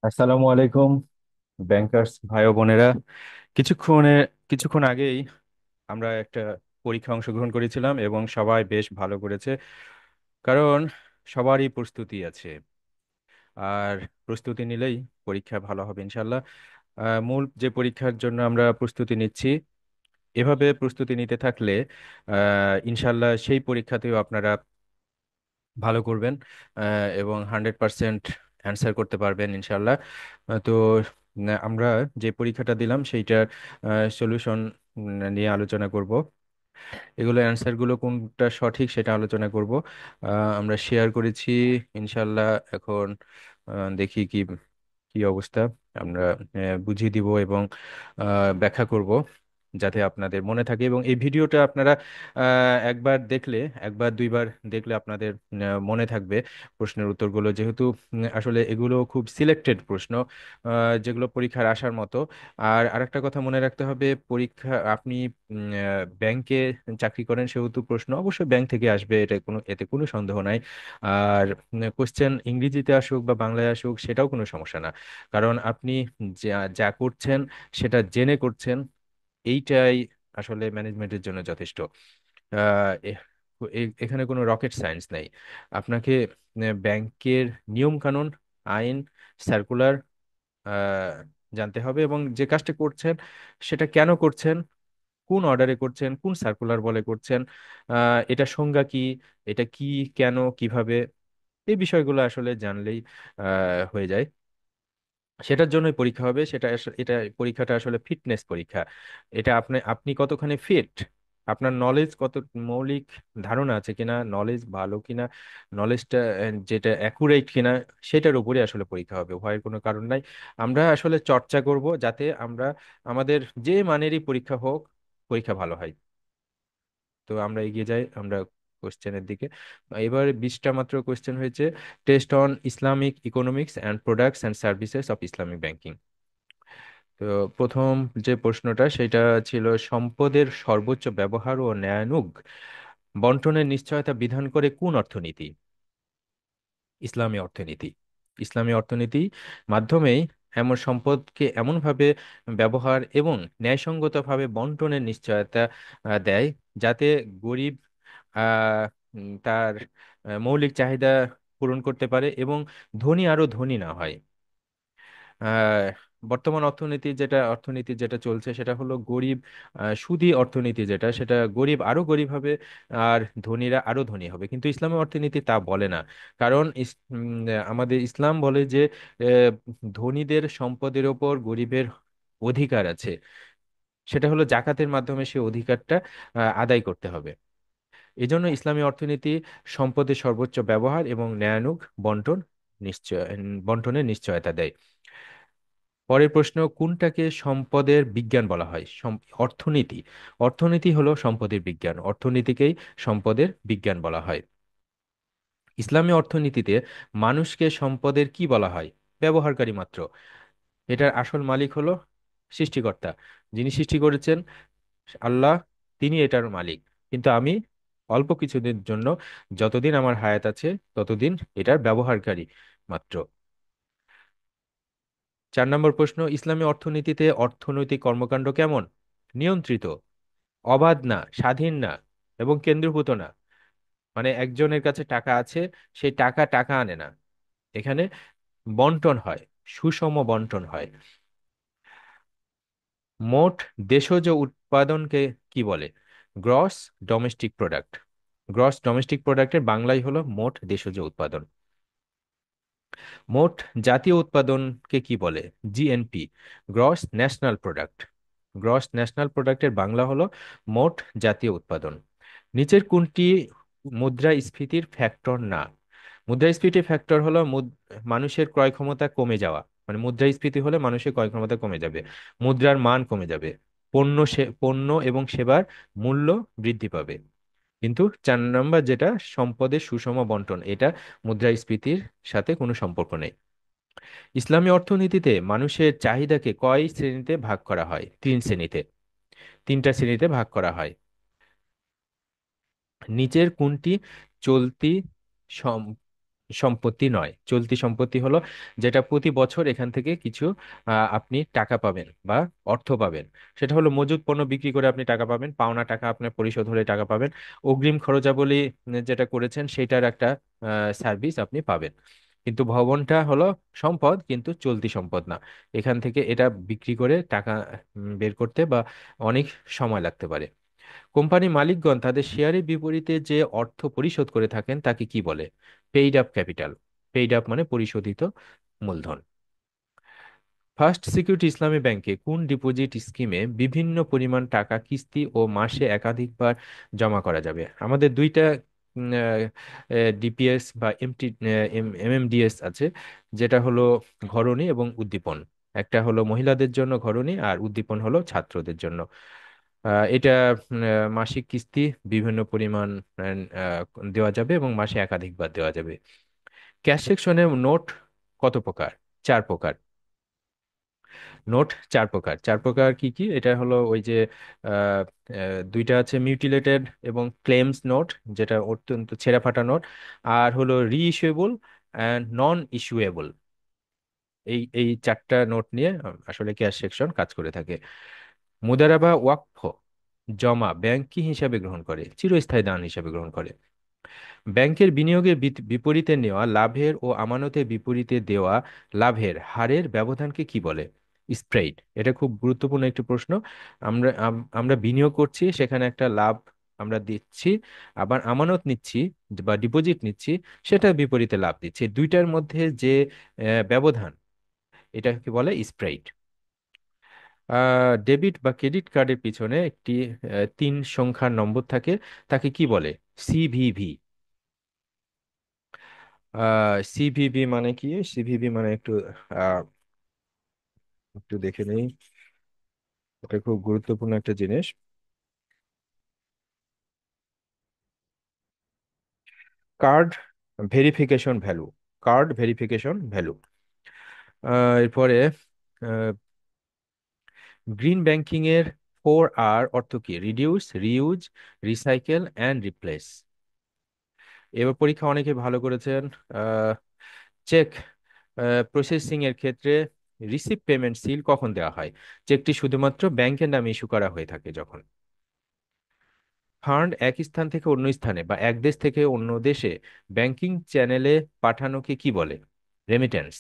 আসসালামু আলাইকুম ব্যাংকার্স ভাই ও বোনেরা। কিছুক্ষণে কিছুক্ষণ আগেই আমরা একটা পরীক্ষা অংশগ্রহণ করেছিলাম এবং সবাই বেশ ভালো করেছে। কারণ সবারই প্রস্তুতি আছে, আর প্রস্তুতি নিলেই পরীক্ষা ভালো হবে ইনশাল্লাহ। মূল যে পরীক্ষার জন্য আমরা প্রস্তুতি নিচ্ছি, এভাবে প্রস্তুতি নিতে থাকলে ইনশাল্লাহ সেই পরীক্ষাতেও আপনারা ভালো করবেন এবং 100% অ্যান্সার করতে পারবেন ইনশাল্লাহ। তো আমরা যে পরীক্ষাটা দিলাম সেইটার সলিউশন নিয়ে আলোচনা করব। এগুলো অ্যান্সারগুলো কোনটা সঠিক সেটা আলোচনা করব। আমরা শেয়ার করেছি ইনশাল্লাহ। এখন দেখি কি কি অবস্থা। আমরা বুঝিয়ে দিব এবং ব্যাখ্যা করব যাতে আপনাদের মনে থাকে। এবং এই ভিডিওটা আপনারা একবার দেখলে, একবার দুইবার দেখলে আপনাদের মনে থাকবে প্রশ্নের উত্তরগুলো, যেহেতু আসলে এগুলো খুব সিলেক্টেড প্রশ্ন যেগুলো পরীক্ষার আসার মতো। আর আরেকটা কথা মনে রাখতে হবে, পরীক্ষা আপনি ব্যাংকে চাকরি করেন সেহেতু প্রশ্ন অবশ্যই ব্যাংক থেকে আসবে, এতে কোনো সন্দেহ নাই। আর কোশ্চেন ইংরেজিতে আসুক বা বাংলায় আসুক সেটাও কোনো সমস্যা না, কারণ আপনি যা যা করছেন সেটা জেনে করছেন। এইটাই আসলে ম্যানেজমেন্টের জন্য যথেষ্ট। আহ, এ- এখানে কোনো রকেট সায়েন্স নেই। আপনাকে ব্যাংকের নিয়ম কানুন, আইন, সার্কুলার জানতে হবে, এবং যে কাজটা করছেন সেটা কেন করছেন, কোন অর্ডারে করছেন, কোন সার্কুলার বলে করছেন, এটা সংজ্ঞা কি, এটা কি, কেন, কিভাবে, এই বিষয়গুলো আসলে জানলেই হয়ে যায়। সেটার জন্যই পরীক্ষা হবে। এটা পরীক্ষাটা আসলে ফিটনেস পরীক্ষা। এটা আপনি কতখানি ফিট, আপনার নলেজ কত, মৌলিক ধারণা আছে কিনা, নলেজ ভালো কিনা, নলেজটা যেটা অ্যাকুরেট কিনা, সেটার উপরে আসলে পরীক্ষা হবে। ভয়ের কোনো কারণ নাই। আমরা আসলে চর্চা করব যাতে আমরা আমাদের যে মানেরই পরীক্ষা হোক, পরীক্ষা ভালো হয়। তো আমরা এগিয়ে যাই আমরা কোশ্চেনের দিকে। এবার 20টা মাত্র কোশ্চেন হয়েছে। Test on Islamic economics and products and services of Islamic banking. তো প্রথম যে প্রশ্নটা সেটা ছিল, সম্পদের সর্বোচ্চ ব্যবহার ও ন্যায়ানুগ বন্টনের নিশ্চয়তা বিধান করে কোন অর্থনীতি? ইসলামী অর্থনীতি। ইসলামী অর্থনীতি মাধ্যমেই এমন সম্পদকে এমনভাবে ব্যবহার এবং ন্যায়সঙ্গতভাবে বন্টনের নিশ্চয়তা দেয় যাতে গরিব তার মৌলিক চাহিদা পূরণ করতে পারে এবং ধনী আরো ধনী না হয়। আহ, বর্তমান অর্থনীতি যেটা চলছে সেটা হলো গরিব সুদী অর্থনীতি, যেটা সেটা গরিব আরো গরিব হবে আর ধনীরা আরো ধনী হবে। কিন্তু ইসলামী অর্থনীতি তা বলে না। কারণ আমাদের ইসলাম বলে যে আহ, ধনীদের সম্পদের ওপর গরিবের অধিকার আছে। সেটা হলো জাকাতের মাধ্যমে সে অধিকারটা আদায় করতে হবে। এজন্য ইসলামী অর্থনীতি সম্পদের সর্বোচ্চ ব্যবহার এবং ন্যায়ানুগ বন্টন নিশ্চয় বন্টনের নিশ্চয়তা দেয়। পরের প্রশ্ন, কোনটাকে সম্পদের বিজ্ঞান বলা হয়? অর্থনীতি। অর্থনীতি হলো সম্পদের বিজ্ঞান, অর্থনীতিকেই সম্পদের বিজ্ঞান বলা হয়। ইসলামী অর্থনীতিতে মানুষকে সম্পদের কি বলা হয়? ব্যবহারকারী মাত্র। এটার আসল মালিক হলো সৃষ্টিকর্তা। যিনি সৃষ্টি করেছেন আল্লাহ, তিনি এটার মালিক। কিন্তু আমি অল্প কিছুদিনের জন্য, যতদিন আমার হায়াত আছে ততদিন এটার ব্যবহারকারী মাত্র। 4 নম্বর প্রশ্ন, ইসলামী অর্থনীতিতে অর্থনৈতিক কর্মকাণ্ড কেমন? নিয়ন্ত্রিত, অবাধ না, স্বাধীন না এবং কেন্দ্রীভূত না। মানে একজনের কাছে টাকা আছে, সেই টাকা টাকা আনে না। এখানে বন্টন হয়, সুষম বন্টন হয়। মোট দেশজ উৎপাদনকে কি বলে? Gross domestic product. Gross domestic প্রোডাক্টের বাংলাই হলো মোট দেশজ উৎপাদন। মোট জাতীয় উৎপাদনকে কি বলে? GNP. Gross national product. Gross national প্রোডাক্টের বাংলা হলো মোট জাতীয় উৎপাদন। নিচের কোনটি মুদ্রাস্ফীতির ফ্যাক্টর না? মুদ্রাস্ফীতি ফ্যাক্টর হলো মানুষের ক্রয় ক্ষমতা কমে যাওয়া। মানে মুদ্রাস্ফীতি হলে মানুষের ক্রয় ক্ষমতা কমে যাবে, মুদ্রার মান কমে যাবে, পণ্য এবং সেবার মূল্য বৃদ্ধি পাবে। কিন্তু 4 নম্বর যেটা, সম্পদের সুষম বন্টন, এটা মুদ্রাস্ফীতির সাথে কোনো সম্পর্ক নেই। ইসলামী অর্থনীতিতে মানুষের চাহিদাকে কয় শ্রেণীতে ভাগ করা হয়? 3 শ্রেণীতে। 3টা শ্রেণীতে ভাগ করা হয়। নিচের কোনটি চলতি সম্পত্তি নয়। চলতি সম্পত্তি হলো যেটা প্রতি বছর এখান থেকে কিছু আপনি টাকা পাবেন বা অর্থ পাবেন। সেটা হলো মজুত পণ্য বিক্রি করে আপনি টাকা পাবেন, পাওনা টাকা আপনার পরিশোধ হলে টাকা পাবেন, অগ্রিম খরচাবলী যেটা করেছেন সেটার একটা সার্ভিস আপনি পাবেন। কিন্তু ভবনটা হলো সম্পদ, কিন্তু চলতি সম্পদ না। এখান থেকে এটা বিক্রি করে টাকা বের করতে বা অনেক সময় লাগতে পারে। কোম্পানি মালিকগণ তাদের শেয়ারের বিপরীতে যে অর্থ পরিশোধ করে থাকেন তাকে কি বলে? Paid up capital. Paid up মানে পরিশোধিত মূলধন। ফার্স্ট সিকিউরিটি ইসলামী ব্যাংকে কোন ডিপোজিট স্কিমে বিভিন্ন পরিমাণ টাকা কিস্তি ও মাসে একাধিকবার জমা করা যাবে? আমাদের দুইটা ডিপিএস বা এমএমডিএস আছে, যেটা হলো ঘরনী এবং উদ্দীপন। একটা হলো মহিলাদের জন্য ঘরনী, আর উদ্দীপন হলো ছাত্রদের জন্য। এটা মাসিক কিস্তি বিভিন্ন পরিমাণ দেওয়া যাবে এবং মাসে একাধিকবার দেওয়া যাবে। ক্যাশ সেকশনে নোট কত প্রকার? 4 প্রকার। নোট 4 প্রকার। 4 প্রকার কি কি? এটা হলো ওই যে আহ, দুইটা আছে, মিউটিলেটেড এবং ক্লেমস নোট, যেটা অত্যন্ত ছেঁড়া নোট। আর হলো রিইস্যুয়েবল অ্যান্ড নন ইস্যুয়েবল। এই 4টা নোট নিয়ে আসলে ক্যাশ সেকশন কাজ করে থাকে। মুদারাবা ওয়াকফ জমা ব্যাংক কি হিসাবে গ্রহণ করে? চিরস্থায়ী দান হিসাবে গ্রহণ করে। ব্যাংকের বিনিয়োগের বিপরীতে নেওয়া লাভের ও আমানতের বিপরীতে দেওয়া লাভের হারের ব্যবধানকে কি বলে? স্প্রেড। এটা খুব গুরুত্বপূর্ণ একটি প্রশ্ন। আমরা বিনিয়োগ করছি, সেখানে একটা লাভ আমরা দিচ্ছি, আবার আমানত নিচ্ছি বা ডিপোজিট নিচ্ছি, সেটা বিপরীতে লাভ দিচ্ছি। দুইটার মধ্যে যে ব্যবধান, এটাকে বলে স্প্রেড। ডেবিট বা ক্রেডিট কার্ডের পিছনে একটি 3 সংখ্যার নম্বর থাকে, তাকে কি বলে? সিভিভি। সিভিভি মানে কি? সিভিভি মানে আহ, একটু দেখে নেই। এটা খুব গুরুত্বপূর্ণ একটা জিনিস। Card verification value. Card verification value. এরপরে গ্রিন ব্যাংকিং এর 4R অর্থ কি? Reduce, reuse, recycle and replace. এবার পরীক্ষা অনেকে ভালো করেছেন। চেক প্রসেসিং এর ক্ষেত্রে রিসিভ পেমেন্ট সিল কখন দেওয়া হয়? চেকটি শুধুমাত্র ব্যাংকের নামে ইস্যু করা হয়ে থাকে যখন। ফান্ড এক স্থান থেকে অন্য স্থানে বা এক দেশ থেকে অন্য দেশে ব্যাংকিং চ্যানেলে পাঠানোকে কি বলে? Remittance.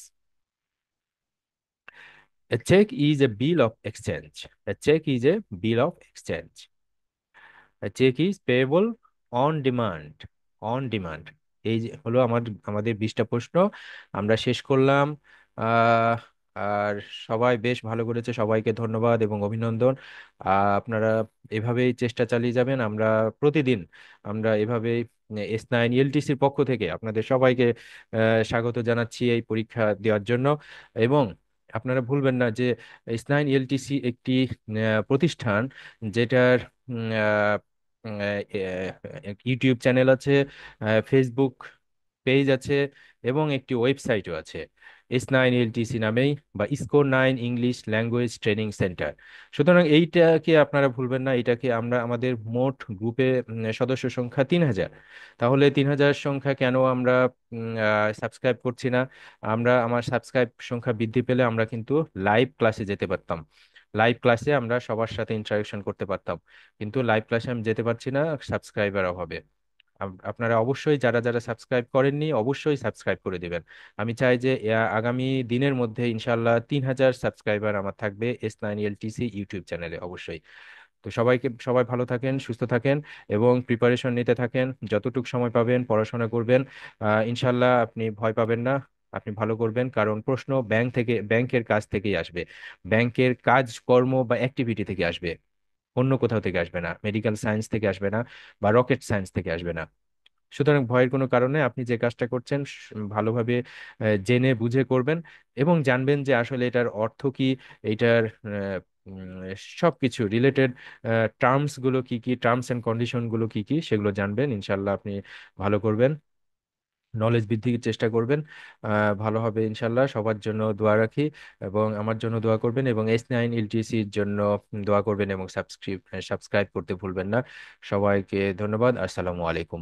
A check is a bill of exchange. A check is a bill of exchange. A check is payable on demand. On demand. এই যে হলো আমাদের 20টা প্রশ্ন আমরা শেষ করলাম। আহ, আর সবাই বেশ ভালো করেছে, সবাইকে ধন্যবাদ এবং অভিনন্দন। আপনারা এভাবেই চেষ্টা চালিয়ে যাবেন। প্রতিদিন আমরা এভাবেই S9 ELTCর পক্ষ থেকে আপনাদের সবাইকে স্বাগত জানাচ্ছি এই পরীক্ষা দেওয়ার জন্য। এবং আপনারা ভুলবেন না যে S9 ELTC একটি প্রতিষ্ঠান, যেটার ইউটিউব চ্যানেল আছে, ফেসবুক পেজ আছে, এবং একটি ওয়েবসাইটও আছে S9 ELTC নামেই, বা score 9 English language training centre. সুতরাং এইটাকে আপনারা ভুলবেন না। এটাকে আমরা আমাদের মোট গ্রুপে সদস্য সংখ্যা 3,000। তাহলে 3,000 সংখ্যা কেন আমরা সাবস্ক্রাইব করছি না? আমার সাবস্ক্রাইব সংখ্যা বৃদ্ধি পেলে আমরা কিন্তু লাইভ ক্লাসে যেতে পারতাম। লাইভ ক্লাসে আমরা সবার সাথে ইন্টারাকশন করতে পারতাম। কিন্তু লাইভ ক্লাসে আমি যেতে পারছি না সাবস্ক্রাইবার অভাবে। আপনারা অবশ্যই, যারা যারা সাবস্ক্রাইব করেননি, অবশ্যই সাবস্ক্রাইব করে দিবেন। আমি চাই যে আগামী দিনের মধ্যে ইনশাল্লাহ 3,000 সাবস্ক্রাইবার আমার থাকবে S9 ELTC ইউটিউব চ্যানেলে অবশ্যই। তো সবাই ভালো থাকেন, সুস্থ থাকেন এবং প্রিপারেশন নিতে থাকেন। যতটুকু সময় পাবেন পড়াশোনা করবেন। ইনশাল্লাহ আপনি ভয় পাবেন না। আপনি ভালো করবেন, কারণ প্রশ্ন ব্যাংকের কাজ থেকেই আসবে। ব্যাংকের কাজ কর্ম বা অ্যাক্টিভিটি থেকে আসবে, অন্য কোথাও থেকে আসবে না। মেডিকেল সায়েন্স থেকে আসবে না, বা রকেট সায়েন্স থেকে আসবে না। সুতরাং ভয়ের কোনো কারণে, আপনি যে কাজটা করছেন ভালোভাবে জেনে বুঝে করবেন, এবং জানবেন যে আসলে এটার অর্থ কি, এটার সবকিছু রিলেটেড টার্মস গুলো কি কি, টার্মস এন্ড কন্ডিশন গুলো কি কি, সেগুলো জানবেন। ইনশাল্লাহ আপনি ভালো করবেন, নলেজ বৃদ্ধির চেষ্টা করবেন। ভালো হবে ইনশাল্লাহ। সবার জন্য দোয়া রাখি, এবং আমার জন্য দোয়া করবেন, এবং S9 ELTCর জন্য দোয়া করবেন, এবং সাবস্ক্রাইব করতে ভুলবেন না। সবাইকে ধন্যবাদ। আসসালামু আলাইকুম।